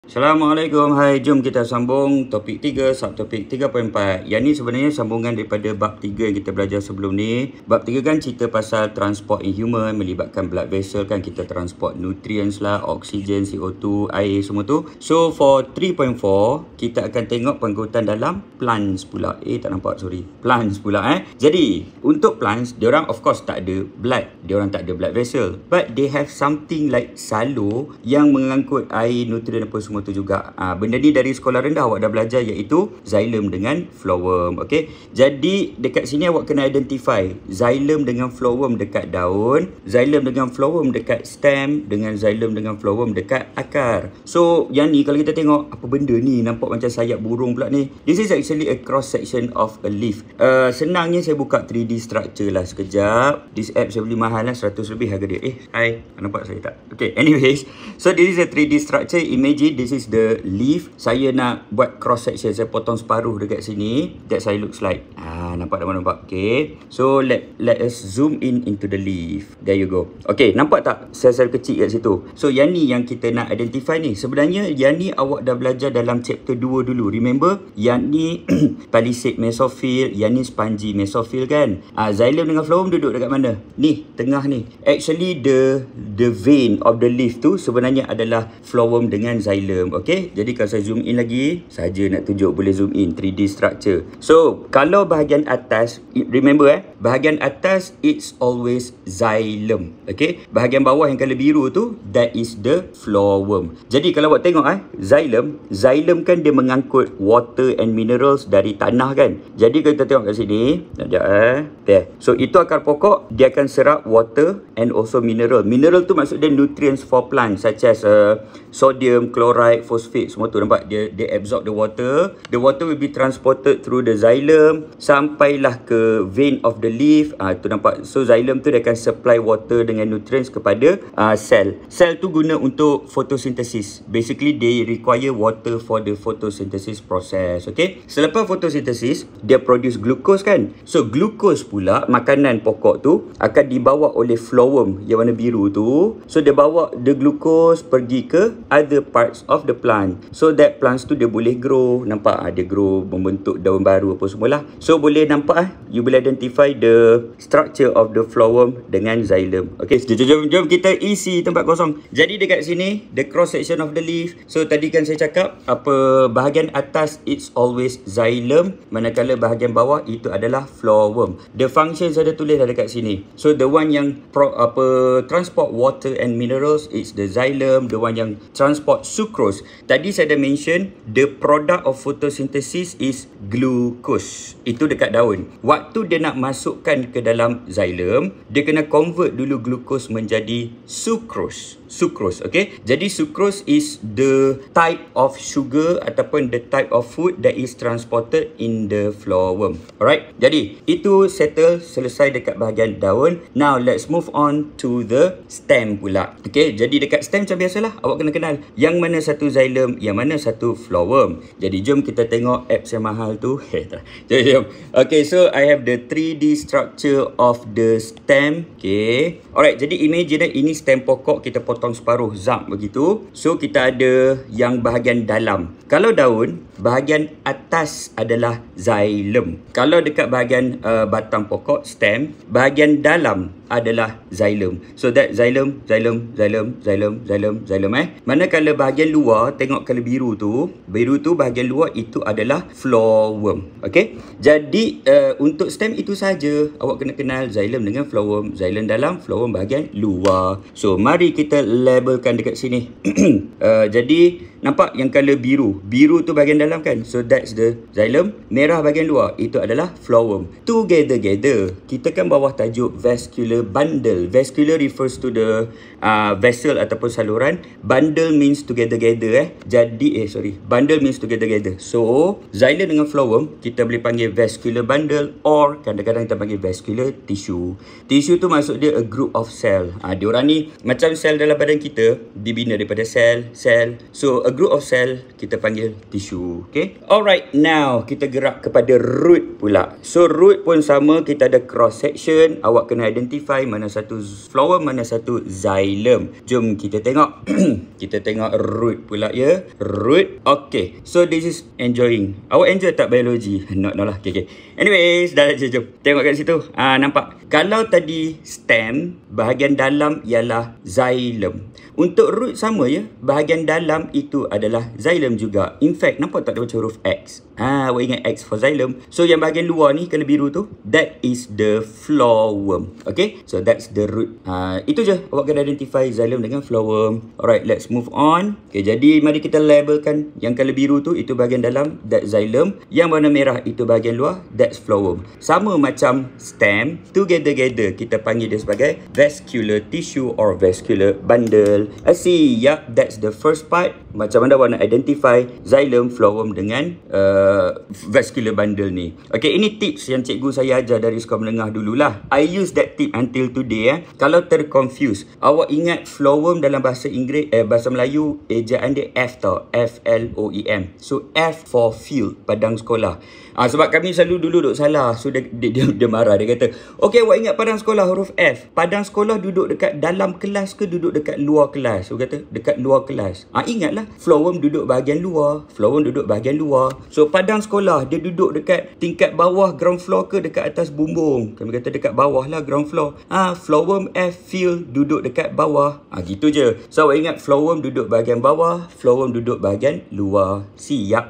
Assalamualaikum. Hai, jom kita sambung topik 3, subtopik 3.4. Yang ni sebenarnya sambungan daripada bab 3 yang kita belajar sebelum ni. Bab 3 kan cerita pasal transport in human, melibatkan blood vessel kan, kita transport nutrients lah, oksigen, CO2, air semua tu. So for 3.4, kita akan tengok pengangkutan dalam plants pula. Tak nampak, sorry. Plants pula Jadi, untuk plants, diorang of course tak ada blood. Diorang tak ada blood vessel. But they have something like salo yang mengangkut air, nutrien apa semua tu juga. Benda ni dari sekolah rendah awak dah belajar, iaitu xylem dengan phloem. Okay, jadi dekat sini awak kena identify xylem dengan phloem dekat daun, xylem dengan phloem dekat stem, dengan xylem dengan phloem dekat akar. So yang ni kalau kita tengok, apa benda ni nampak macam sayap burung pula ni. This is actually a cross section of a leaf. Senangnya saya buka 3D structure lah sekejap. This app saya beli mahal lah, 100 lebih harga dia. Hai, nampak saya tak? Okay, anyways, so this is a 3D structure. Imagine this is the leaf. Saya nak buat cross section, saya potong separuh dekat sini. That's how it looks like. Nampak tak, nampak? Okay, so let us zoom in into the leaf. There you go. Okay, nampak tak sel-sel kecil kat situ? So yang ni yang kita nak identify ni. Sebenarnya yang ni awak dah belajar dalam chapter 2 dulu. Remember, yang ni palisade mesophyll, yang ni spongy mesophyll kan. Xylem dengan phloem duduk dekat mana? Ni, tengah ni. Actually the vein of the leaf tu sebenarnya adalah phloem dengan xylem. Okay, jadi kalau saya zoom in lagi, saja nak tunjuk boleh zoom in 3D structure. So kalau bahagian atas, remember bahagian atas it's always xylem. Okay, bahagian bawah yang colour biru tu, that is the phloem. Jadi kalau awak tengok xylem kan dia mengangkut water and minerals dari tanah kan. Jadi kalau kita tengok kat sini, there. So itu akar pokok, dia akan serap water and also mineral. Mineral tu maksud dia nutrients for plants such as sodium, chloride, phosphate, semua tu nampak dia absorb the water. The water will be transported through the xylem sampailah ke vein of the leaf. Tu nampak. So xylem tu dia akan supply water dengan nutrients kepada sel. Sel tu guna untuk photosynthesis. Basically they require water for the photosynthesis process. Okay, selepas photosynthesis dia produce glucose kan. So glucose pula, makanan pokok tu akan dibawa oleh phloem yang warna biru tu. So dia bawa the glucose pergi ke other parts of the plant. So that plants tu dia boleh grow. Nampak dia grow, membentuk daun baru apa semualah. So boleh nampak you boleh identify the structure of the phloem dengan xylem. Okay, jom kita isi tempat kosong. Jadi dekat sini the cross section of the leaf. So tadi kan saya cakap apa, bahagian atas it's always xylem, manakala bahagian bawah itu adalah phloem. The functions ada tulis dah dekat sini. So the one yang transport water and minerals is the xylem. The one yang transport sucrose, tadi saya dah mention the product of photosynthesis is glucose. Itu dekat daun. Waktu dia nak masukkan ke dalam xylem, dia kena convert dulu glucose menjadi sucrose. Okay, jadi sucrose is the type of sugar ataupun the type of food that is transported in the phloem. Alright, jadi itu settle, selesai dekat bahagian daun. Now let's move on to the stem pula. Okay, jadi dekat stem macam biasalah, awak kena kenal yang mana satu xylem, yang mana satu phloem. Jadi jom kita tengok apps yang mahal tu. Jom. Okay, so I have the 3D structure of the stem. Okay, alright, jadi imagine ini stem pokok, kita potong separuh, zap begitu. So kita ada yang bahagian dalam. Kalau daun, bahagian atas adalah xylem. Kalau dekat bahagian batang pokok, stem, bahagian dalam adalah xylem. So that xylem. Manakala bahagian luar, tengok kalau biru tu bahagian luar itu adalah phloem. Okay, jadi untuk stem itu saja. Awak kena kenal xylem dengan phloem. Xylem dalam, phloem bahagian luar. So mari kita labelkan dekat sini. Jadi nampak yang color biru. Biru tu bahagian dalam kan. So that's the xylem. Merah bahagian luar, itu adalah phloem. Together. Kita kan bawah tajuk vascular bundle. Vascular refers to the vessel ataupun saluran. Bundle means together. Jadi bundle means together. So xylem dengan phloem kita boleh panggil vascular bundle, or kadang-kadang kita panggil vascular tissue. Tissue tu maksud dia a group of cell. Diorang ni macam sel dalam badan kita, dibina daripada sel. So a a group of cell kita panggil tissue. Okay. Alright, now kita gerak kepada root pula. So root pun sama, kita ada cross section. Awak kena identify mana satu phloem, mana satu xylem. Jom kita tengok. Kita tengok root pula ya. Root. Okay. So this is enjoying. Awak enjoy tak biologi? Not lah. Okay. Anyways, dah jom. Tengok kat situ. Nampak? Kalau tadi stem, bahagian dalam ialah xylem. Untuk root sama ya. Bahagian dalam itu adalah xylem juga. In fact, nampak tak ada macam huruf X? Awak ingat X for xylem. So yang bahagian luar ni, kalau biru tu, that is the phloem. Okay. So that's the root. Itu je. Awak kena identify xylem dengan phloem. Alright, let's move on. Okay, jadi mari kita labelkan yang kalau biru tu, itu bahagian dalam, that's xylem. Yang warna merah itu bahagian luar, that's phloem. Sama macam stem, together kita panggil dia sebagai vascular tissue or vascular bundle. I see, yup, that's the first part. Macam mana awak nak identify xylem, phloem dengan vascular bundle ni. Okay, ini tips yang cikgu saya ajar dari sekolah menengah dululah. I use that tip until today. Kalau terconfuse, awak ingat phloem dalam bahasa Inggeris, bahasa Melayu, ejaan dia F tau. F-L-O-E-M. So F for field, padang sekolah. Sebab kami selalu dulu duduk salah. So dia marah. Dia kata, okay, awak ingat padang sekolah huruf F. Padang sekolah duduk dekat dalam kelas ke duduk dekat luar kelas? So kata, dekat luar kelas. Ingatlah, phloem duduk bahagian luar. Phloem duduk bahagian luar. So padang sekolah, dia duduk dekat tingkat bawah ground floor ke dekat atas bumbung? Kami kata dekat bawah lah, ground floor. Phloem F field duduk dekat bawah. Gitu je. So awak ingat phloem duduk bahagian bawah, phloem duduk bahagian luar. Siap.